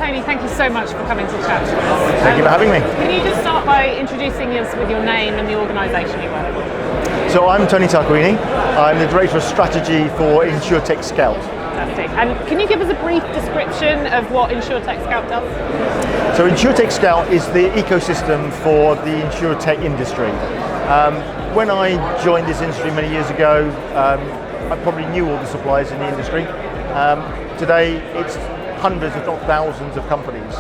Tony, thank you so much for coming to chat to us. Thank you for having me. Can you just start by introducing us with your name and the organisation you work for? So I'm Tony Tarquini. I'm the Director of Strategy for InsurTech Scout. Fantastic. And can you give us a brief description of what InsurTech Scout does? So InsurTech Scout is the ecosystem for the InsurTech industry. When I joined this industry many years ago, I probably knew all the suppliers in the industry. Today it's hundreds if not thousands of companies.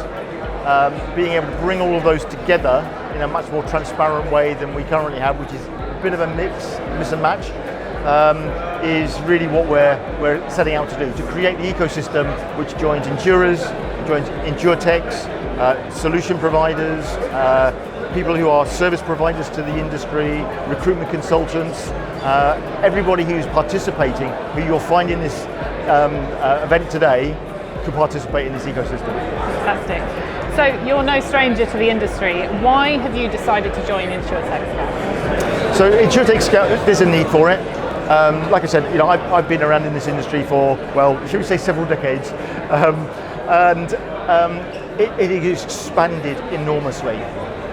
Being able to bring all of those together in a much more transparent way than we currently have, which is a bit of a miss and match, is really what we're setting out to do, to create the ecosystem which joins insurers, joins InsurTechs, solution providers, people who are service providers to the industry, recruitment consultants, everybody who's participating, who you'll find in this event today, could participate in this ecosystem. Fantastic. So you're no stranger to the industry. Why have you decided to join InsurTech Scout? So InsurTech Scout, there's a need for it. Like I said, I've been around in this industry for, well, should we say several decades, and it has expanded enormously.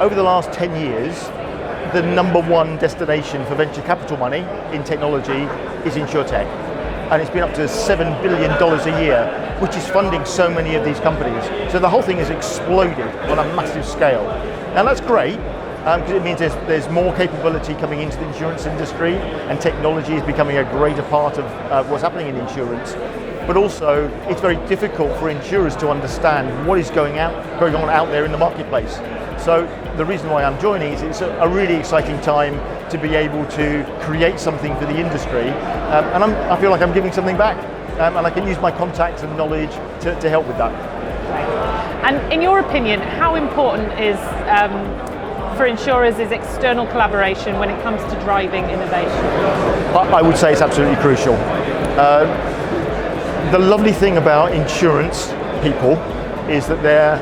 Over the last 10 years, the number one destination for venture capital money in technology is InsurTech. And it's been up to $7 billion a year, which is funding so many of these companies. So the whole thing has exploded on a massive scale. And that's great, because it means there's more capability coming into the insurance industry, and technology is becoming a greater part of what's happening in insurance. But also, it's very difficult for insurers to understand what is going on out there in the marketplace. So the reason why I'm joining is it's a really exciting time to be able to create something for the industry, and I feel like I'm giving something back, and I can use my contacts and knowledge to help with that. And in your opinion, how important is for insurers is external collaboration when it comes to driving innovation? I would say it's absolutely crucial. The lovely thing about insurance people is that they're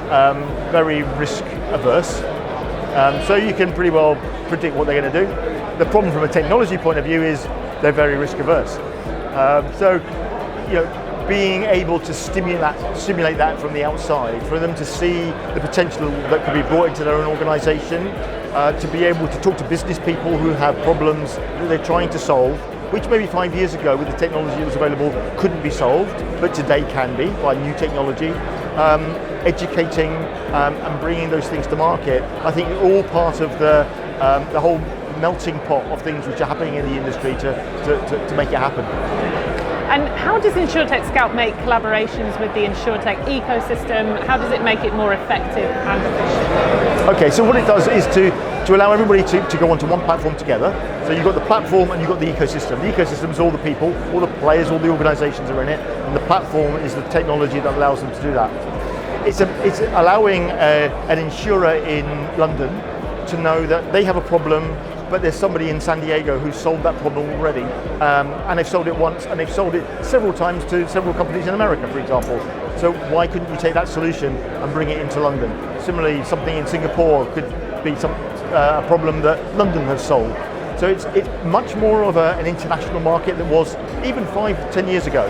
very risk averse. So you can pretty well predict what they're going to do. The problem from a technology point of view is they're very risk averse. So, being able to stimulate that from the outside, for them to see the potential that could be brought into their own organisation, to be able to talk to business people who have problems that they're trying to solve, which maybe 5 years ago with the technology that was available couldn't be solved, but today can be by new technology. Educating and bringing those things to market, I think all part of the whole melting pot of things which are happening in the industry to make it happen. And how does InsurTech Scout make collaborations with the InsurTech ecosystem? How does it make it more effective and efficient? Okay, so what it does is to allow everybody to go onto one platform together. So you've got the platform and you've got the ecosystem. The ecosystem is all the people, all the players, all the organisations are in it, and the platform is the technology that allows them to do that. It's allowing an insurer in London to know that they have a problem, but there's somebody in San Diego who's solved that problem already, and they've sold it once, and they've sold it several times to several companies in America, for example. So why couldn't you take that solution and bring it into London? Similarly, something in Singapore could be a problem that London has solved. So it's much more of an international market than was even 5-10 years ago.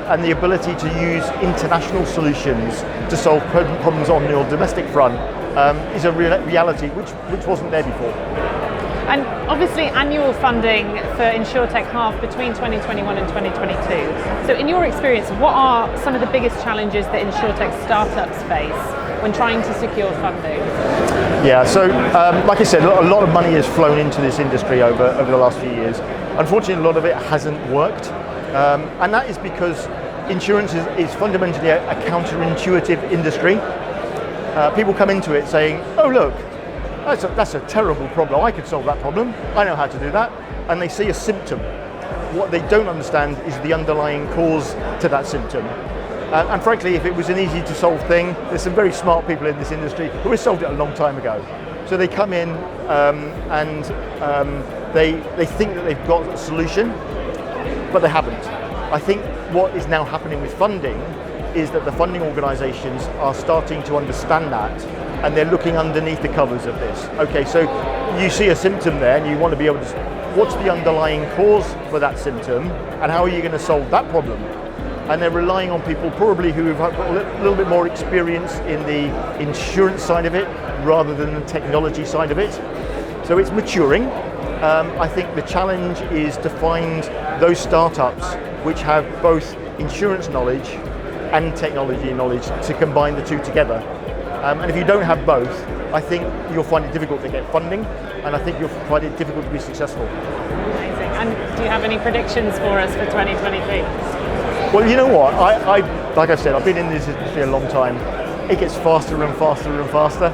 And the ability to use international solutions to solve problems on your domestic front is a reality which wasn't there before. And obviously annual funding for InsurTech halved between 2021 and 2022. So in your experience, what are some of the biggest challenges that InsurTech startups face when trying to secure funding? Yeah, so like I said, a lot of money has flown into this industry over the last few years. Unfortunately, a lot of it hasn't worked. And that is because insurance is fundamentally a counterintuitive industry. People come into it saying, oh look, that's a terrible problem, I could solve that problem, I know how to do that, and they see a symptom. What they don't understand is the underlying cause to that symptom. And frankly, if it was an easy to solve thing, there's some very smart people in this industry who have solved it a long time ago. So they come in and they think that they've got a solution, but they haven't. I think what is now happening with funding is that the funding organisations are starting to understand that, and they're looking underneath the covers of this. Okay, so you see a symptom there and you want to be able to, what's the underlying cause for that symptom and how are you going to solve that problem? and they're relying on people probably who have got a little bit more experience in the insurance side of it rather than the technology side of it. So it's maturing. I think the challenge is to find those startups which have both insurance knowledge and technology knowledge to combine the two together. And if you don't have both, I think you'll find it difficult to get funding, and I think you'll find it difficult to be successful. Amazing. And do you have any predictions for us for 2023? Well, you know what? I like I said, I've been in this industry a long time. It gets faster and faster and faster.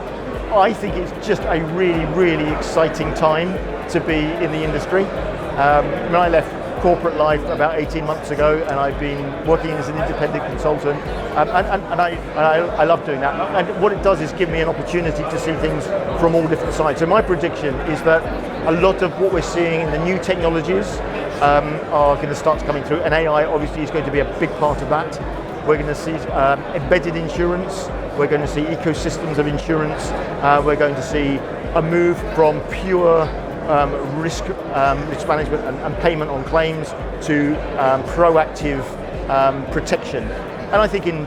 I think it's just a really, really exciting time to be in the industry. When I left corporate life about 18 months ago, and I've been working as an independent consultant, and I love doing that. And what it does is give me an opportunity to see things from all different sides. So my prediction is that a lot of what we're seeing in the new technologies are going to start coming through, and AI obviously is going to be a big part of that. We're going to see embedded insurance, we're going to see ecosystems of insurance, we're going to see a move from pure risk management and payment on claims to proactive protection. And I think in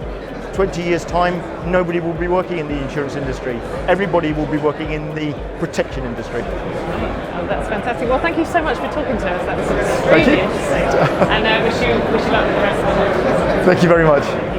20 years' time, nobody will be working in the insurance industry. Everybody will be working in the protection industry. Oh, that's fantastic. Well, thank you so much for talking to us. That was extremely interesting. And wish you luck with the rest of the day. Thank you very much.